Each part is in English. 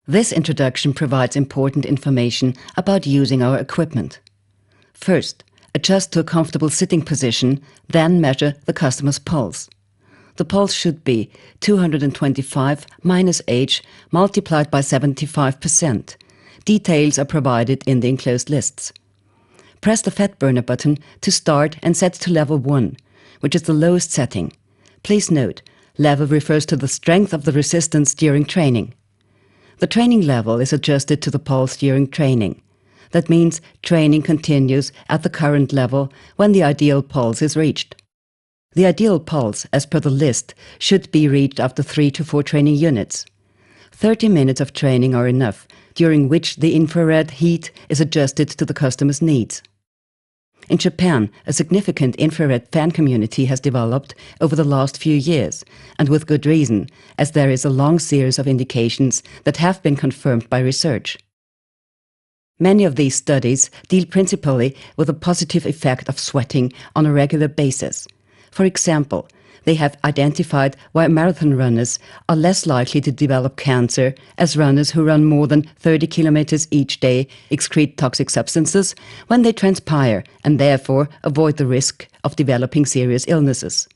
This introduction provides important information about using our equipment. First, adjust to a comfortable sitting position, then measure the customer's pulse. The pulse should be 225 minus age multiplied by 75%. Details are provided in the enclosed lists. Press the fat burner button to start and set to level 1, which is the lowest setting. Please note, level refers to the strength of the resistance during training. The training level is adjusted to the pulse during training. That means training continues at the current level when the ideal pulse is reached. The ideal pulse, as per the list, should be reached after 3 to 4 training units. 30 minutes of training are enough, during which the infrared heat is adjusted to the customer's needs. In Japan, a significant infrared fan community has developed over the last few years, and with good reason, as there is a long series of indications that have been confirmed by research. Many of these studies deal principally with the positive effect of sweating on a regular basis. For example, they have identified why marathon runners are less likely to develop cancer, as runners who run more than 30 kilometers each day excrete toxic substances when they transpire and therefore avoid the risk of developing serious illnesses.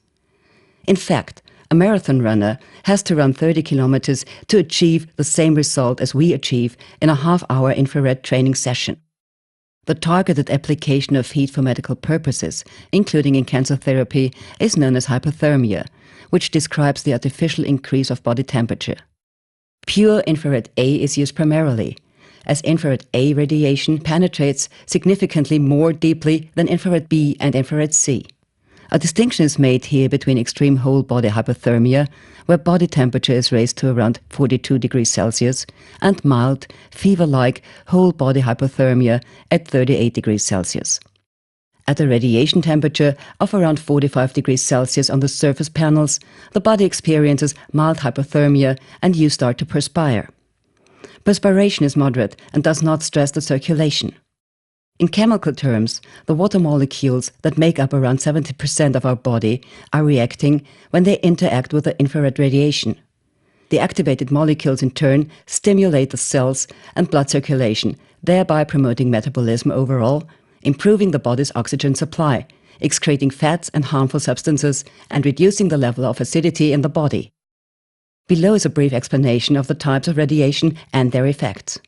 In fact, a marathon runner has to run 30 kilometers to achieve the same result as we achieve in a half-hour infrared training session. The targeted application of heat for medical purposes, including in cancer therapy, is known as hypothermia, which describes the artificial increase of body temperature. Pure infrared A is used primarily, as infrared A radiation penetrates significantly more deeply than infrared B and infrared C. A distinction is made here between extreme whole-body hypothermia, where body temperature is raised to around 42 degrees Celsius, and mild, fever-like whole-body hypothermia at 38 degrees Celsius. At a radiation temperature of around 45 degrees Celsius on the surface panels, the body experiences mild hypothermia and you start to perspire. Perspiration is moderate and does not stress the circulation. In chemical terms, the water molecules that make up around 70% of our body are reacting when they interact with the infrared radiation. The activated molecules in turn stimulate the cells and blood circulation, thereby promoting metabolism overall, improving the body's oxygen supply, excreting fats and harmful substances, and reducing the level of acidity in the body. Below is a brief explanation of the types of radiation and their effects.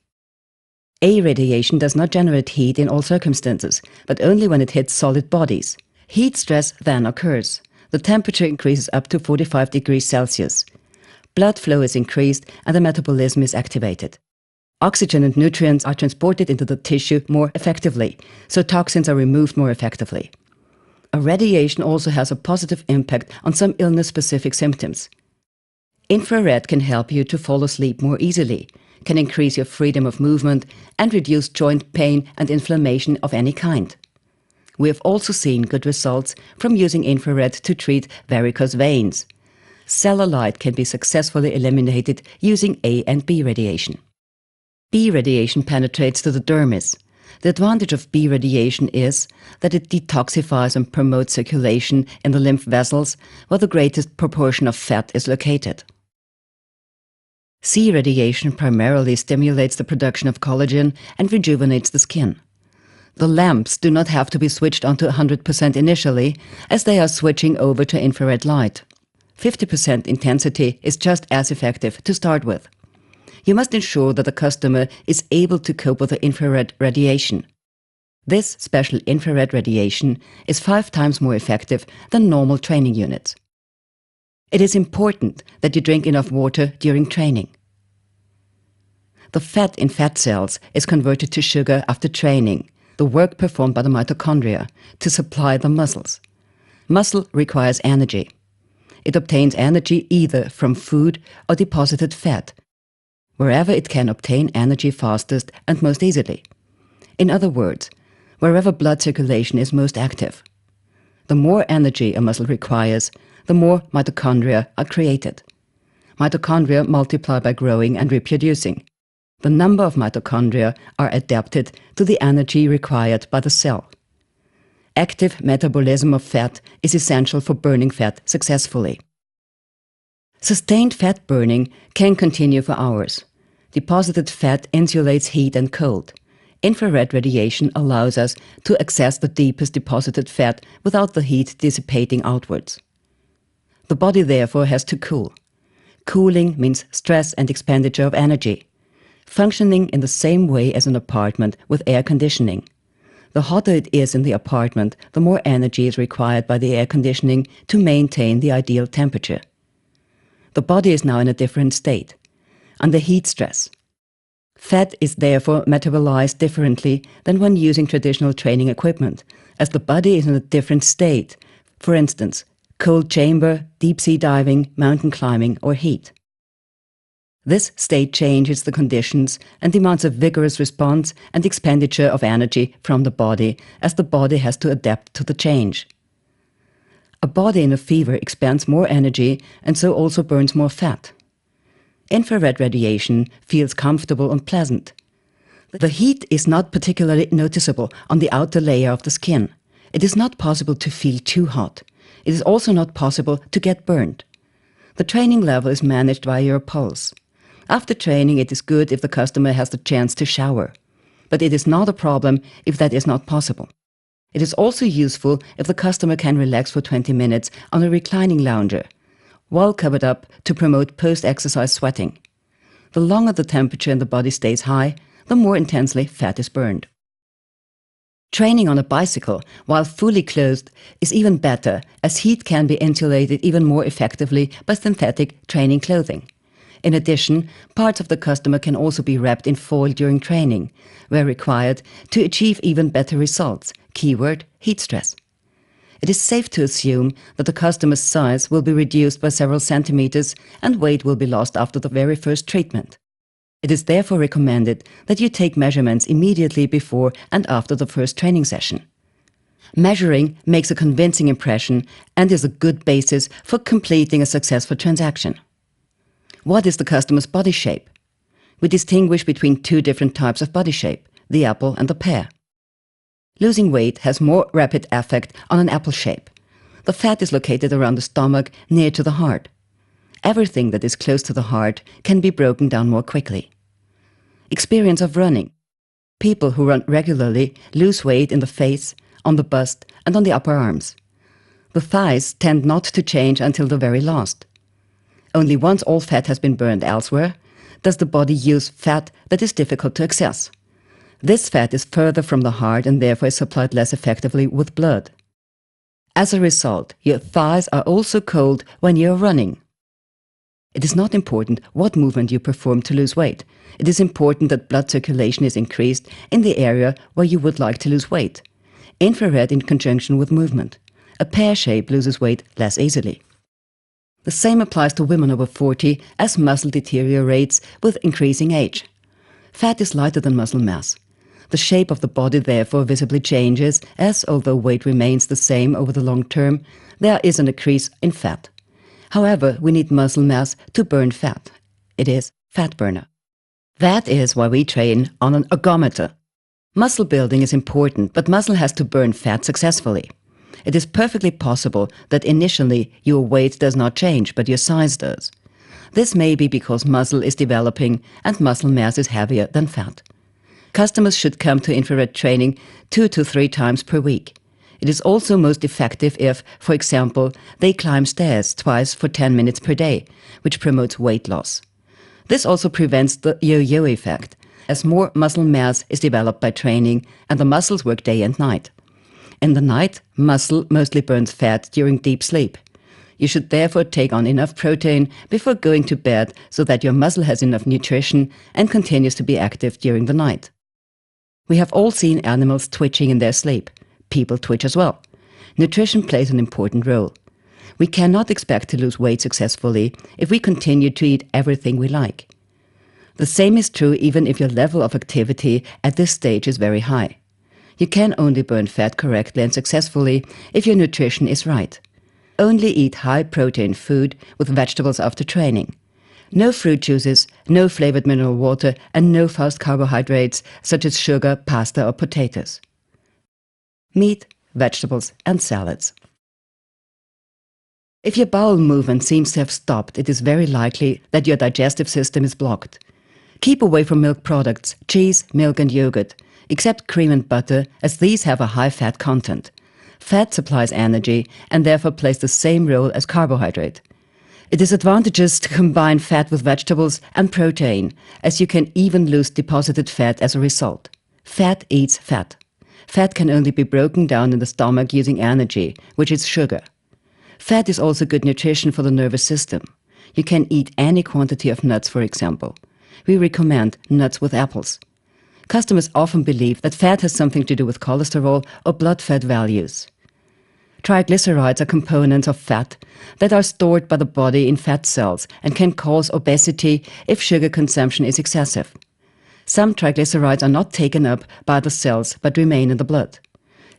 A radiation does not generate heat in all circumstances, but only when it hits solid bodies. Heat stress then occurs. The temperature increases up to 45 degrees Celsius. Blood flow is increased and the metabolism is activated. Oxygen and nutrients are transported into the tissue more effectively, so toxins are removed more effectively. A radiation also has a positive impact on some illness-specific symptoms. Infrared can help you to fall asleep more easily, can increase your freedom of movement, and reduce joint pain and inflammation of any kind. We have also seen good results from using infrared to treat varicose veins. Cellulite can be successfully eliminated using A and B radiation. B radiation penetrates to the dermis. The advantage of B radiation is that it detoxifies and promotes circulation in the lymph vessels where the greatest proportion of fat is located. C radiation primarily stimulates the production of collagen and rejuvenates the skin. The lamps do not have to be switched on to 100% initially, as they are switching over to infrared light. 50% intensity is just as effective to start with. You must ensure that the customer is able to cope with the infrared radiation. This special infrared radiation is 5 times more effective than normal training units. It is important that you drink enough water during training. The fat in fat cells is converted to sugar after training, the work performed by the mitochondria, to supply the muscles. Muscle requires energy. It obtains energy either from food or deposited fat, wherever it can obtain energy fastest and most easily. In other words, wherever blood circulation is most active. The more energy a muscle requires, the more mitochondria are created. Mitochondria multiply by growing and reproducing. The number of mitochondria are adapted to the energy required by the cell. Active metabolism of fat is essential for burning fat successfully. Sustained fat burning can continue for hours. Deposited fat insulates heat and cold. Infrared radiation allows us to access the deepest deposited fat without the heat dissipating outwards. The body therefore has to cool. Cooling means stress and expenditure of energy, functioning in the same way as an apartment with air conditioning. The hotter it is in the apartment, the more energy is required by the air conditioning to maintain the ideal temperature. The body is now in a different state, under heat stress. Fat is therefore metabolized differently than when using traditional training equipment, as the body is in a different state, for instance, cold chamber, deep-sea diving, mountain climbing, or heat. This state changes the conditions and demands a vigorous response and expenditure of energy from the body, as the body has to adapt to the change. A body in a fever expends more energy and so also burns more fat. Infrared radiation feels comfortable and pleasant. The heat is not particularly noticeable on the outer layer of the skin. It is not possible to feel too hot. It is also not possible to get burned. The training level is managed via your pulse. After training, it is good if the customer has the chance to shower. But it is not a problem if that is not possible. It is also useful if the customer can relax for 20 minutes on a reclining lounger, well covered up to promote post-exercise sweating. The longer the temperature in the body stays high, the more intensely fat is burned. Training on a bicycle while fully clothed is even better, as heat can be insulated even more effectively by synthetic training clothing. In addition, parts of the customer can also be wrapped in foil during training, where required, to achieve even better results. Keyword: heat stress. It is safe to assume that the customer's size will be reduced by several centimeters and weight will be lost after the very first treatment. It is therefore recommended that you take measurements immediately before and after the first training session. Measuring makes a convincing impression and is a good basis for completing a successful transaction. What is the customer's body shape? We distinguish between two different types of body shape, the apple and the pear. Losing weight has more rapid effect on an apple shape. The fat is located around the stomach, near to the heart. Everything that is close to the heart can be broken down more quickly. Experience of running. People who run regularly lose weight in the face, on the bust, and on the upper arms. The thighs tend not to change until the very last. Only once all fat has been burned elsewhere does the body use fat that is difficult to access. This fat is further from the heart and therefore is supplied less effectively with blood. As a result, your thighs are also cold when you are running. It is not important what movement you perform to lose weight. It is important that blood circulation is increased in the area where you would like to lose weight. Infrared in conjunction with movement. A pear shape loses weight less easily. The same applies to women over 40, as muscle deteriorates with increasing age. Fat is lighter than muscle mass. The shape of the body therefore visibly changes, as although weight remains the same over the long term, there is an increase in fat. However, we need muscle mass to burn fat. It is fat burner. That is why we train on an ergometer. Muscle building is important, but muscle has to burn fat successfully. It is perfectly possible that initially your weight does not change, but your size does. This may be because muscle is developing and muscle mass is heavier than fat. Customers should come to infrared training 2 to 3 times per week. It is also most effective if, for example, they climb stairs twice for 10 minutes per day, which promotes weight loss. This also prevents the yo-yo effect, as more muscle mass is developed by training and the muscles work day and night. In the night, muscle mostly burns fat during deep sleep. You should therefore take on enough protein before going to bed so that your muscle has enough nutrition and continues to be active during the night. We have all seen animals twitching in their sleep. People twitch as well. Nutrition plays an important role. We cannot expect to lose weight successfully if we continue to eat everything we like. The same is true even if your level of activity at this stage is very high. You can only burn fat correctly and successfully if your nutrition is right. Only eat high-protein food with vegetables after training. No fruit juices, no flavored mineral water, and no fast carbohydrates such as sugar, pasta, or potatoes. Meat, vegetables, and salads. If your bowel movement seems to have stopped, it is very likely that your digestive system is blocked. Keep away from milk products, cheese, milk and yogurt, except cream and butter, as these have a high fat content. Fat supplies energy and therefore plays the same role as carbohydrate. It is advantageous to combine fat with vegetables and protein, as you can even lose deposited fat as a result. Fat eats fat. Fat can only be broken down in the stomach using energy, which is sugar. Fat is also good nutrition for the nervous system. You can eat any quantity of nuts, for example. We recommend nuts with apples. Customers often believe that fat has something to do with cholesterol or blood fat values. Triglycerides are components of fat that are stored by the body in fat cells and can cause obesity if sugar consumption is excessive. Some triglycerides are not taken up by the cells but remain in the blood.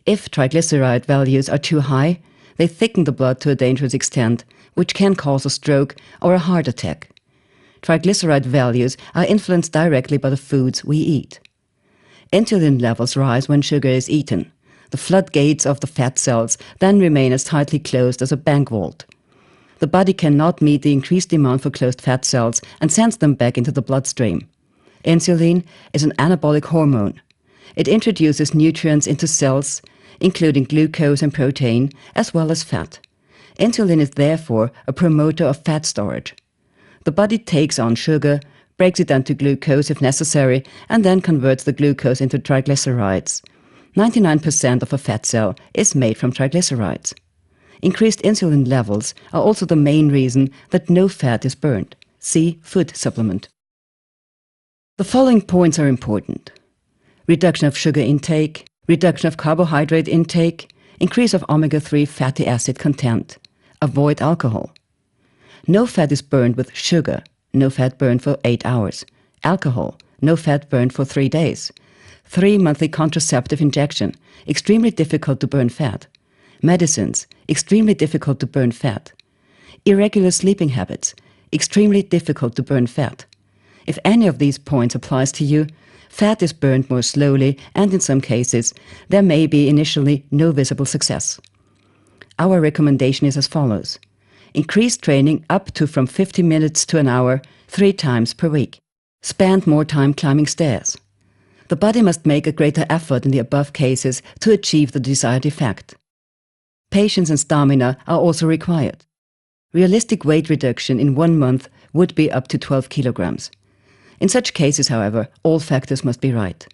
If triglyceride values are too high, they thicken the blood to a dangerous extent, which can cause a stroke or a heart attack. Triglyceride values are influenced directly by the foods we eat. Insulin levels rise when sugar is eaten. The floodgates of the fat cells then remain as tightly closed as a bank vault. The body cannot meet the increased demand for closed fat cells and sends them back into the bloodstream. Insulin is an anabolic hormone. It introduces nutrients into cells, including glucose and protein, as well as fat. Insulin is therefore a promoter of fat storage. The body takes on sugar, breaks it down to glucose if necessary, and then converts the glucose into triglycerides. 99% of a fat cell is made from triglycerides. Increased insulin levels are also the main reason that no fat is burned. See food supplement. The following points are important: reduction of sugar intake, reduction of carbohydrate intake, increase of omega-3 fatty acid content, avoid alcohol. No fat is burned with sugar, no fat burned for 8 hours. Alcohol, no fat burned for 3 days. 3 monthly contraceptive injection, extremely difficult to burn fat. Medicines, extremely difficult to burn fat. Irregular sleeping habits, extremely difficult to burn fat. If any of these points applies to you, fat is burned more slowly, and in some cases, there may be initially no visible success. Our recommendation is as follows: increase training up to from 50 minutes to an hour, 3 times per week. Spend more time climbing stairs. The body must make a greater effort in the above cases to achieve the desired effect. Patience and stamina are also required. Realistic weight reduction in 1 month would be up to 12 kilograms. In such cases, however, all factors must be right.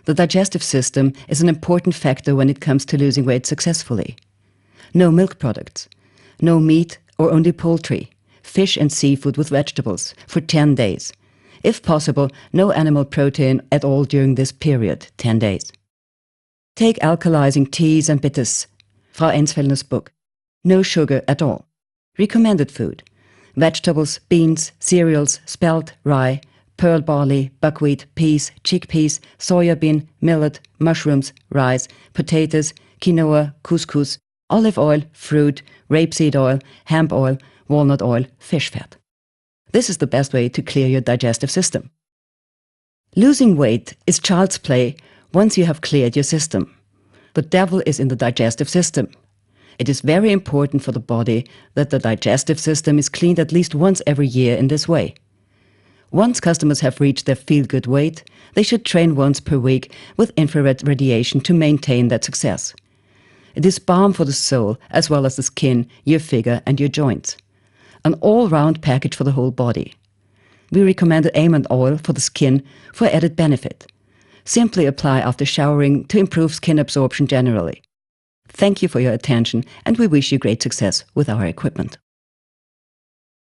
The digestive system is an important factor when it comes to losing weight successfully. No milk products, no meat or only poultry, fish and seafood with vegetables for 10 days. If possible, no animal protein at all during this period, 10 days. Take alkalizing teas and bitters, Frau Ensfelder's book. No sugar at all. Recommended food: vegetables, beans, cereals, spelt, rye, pearl barley, buckwheat, peas, chickpeas, soya bean, millet, mushrooms, rice, potatoes, quinoa, couscous, olive oil, fruit, rapeseed oil, hemp oil, walnut oil, fish fat. This is the best way to clear your digestive system. Losing weight is child's play once you have cleared your system. The devil is in the digestive system. It is very important for the body that the digestive system is cleaned at least once every year in this way. Once customers have reached their feel-good weight, they should train once per week with infrared radiation to maintain that success. It is balm for the soul as well as the skin, your figure and your joints. An all-round package for the whole body. We recommend almond oil for the skin for added benefit. Simply apply after showering to improve skin absorption generally. Thank you for your attention, and we wish you great success with our equipment.